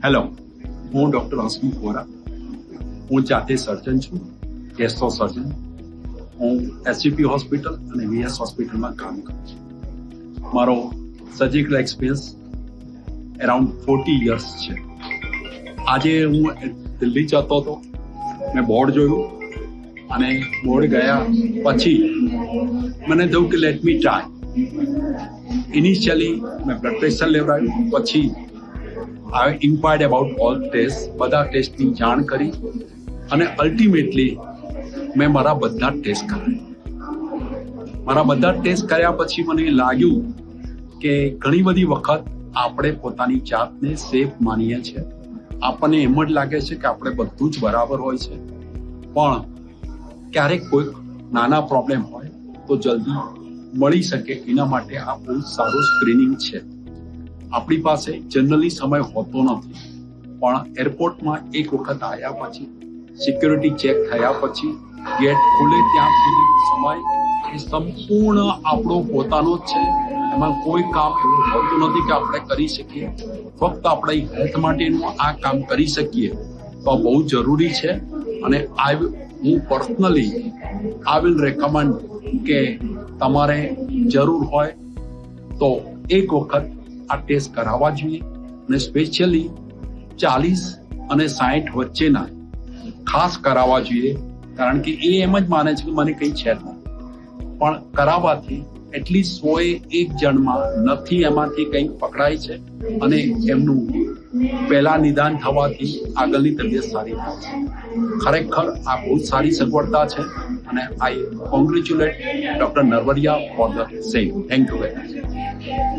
Hello, હું doctor Hasmukh Vora. હું જાતે સર્જન છું, ગેસ્ટ્રો સર્જન. હું એસજીપી હોસ્પિટલ અને વીએસ હોસ્પિટલમાં કામ કરું છું. મારો સર્જિકલ એક્સપિરિયન્સ અરાઉન્ડ 40 યર્સ છે. આજે હું દિલ્હી જતો હતો, મેં બોર્ડ જોયું અને બોર્ડ ગયા પછી મને થયું કે લેટ મી ટ્રાય. ઇનિશિયલી મેં બ્લડ પ્રેશર લેવડાવ્યું, પછી આઈ ઇન્ક્વાયર્ડ અબાઉટ ઓલ ટેસ્ટ, બધા ટેસ્ટની જાણ કરી અને અલ્ટિમેટલી મેં મારા બધા ટેસ્ટ કરાવ્યા. મારા બધા ટેસ્ટ કર્યા પછી મને લાગ્યું કે ઘણી બધી વખત આપણે પોતાની જાતને સેફ માનીએ છીએ. આપણને એમ જ લાગે છે કે આપણે બધું જ બરાબર હોય છે, પણ ક્યારેક કોઈક નાના પ્રોબ્લેમ હોય તો જલ્દી મળી શકે, એના માટે આ બહુ સારું સ્ક્રીનિંગ છે. આપણી પાસે જનરલી સમય હોતો નથી, પણ એરપોર્ટમાં એક વખત આવ્યા પછી, સિક્યોરિટી ચેક થયા પછી ગેટ ખુલે ત્યાં સુધીનો સમય એ સંપૂર્ણ આપણો પોતાનો જ છે. એમાં કોઈ કામ એવું હોતું નથી કે આપણે કરી શકીએ. ફક્ત આપણી હેલ્થ માટેનું આ કામ કરી શકીએ તો બહુ જરૂરી છે. અને હું પર્સનલી આઈ વિલ રેકમેન્ડ કે તમારે જરૂર હોય તો એક વખત આ ટેસ્ટ કરાવવા જોઈએ. અને સ્પેશિયલી 40 અને 60 વચ્ચેના ખાસ કરાવવા જોઈએ, કારણ કે એ એમ જ માને છે કે મને કંઈ છે જ નહીં, પણ કરાવવાથી એટલીસ્ટ 101 જણમાં નથી એમાંથી કંઈક પકડાય છે અને એમનું પહેલા નિદાન થવાથી આગળની તબિયત સારી થાય છે. ખરેખર આ બહુ સારી સગવડતા છે અને I congratulate doctor Narvariya for the same. Thank you very much.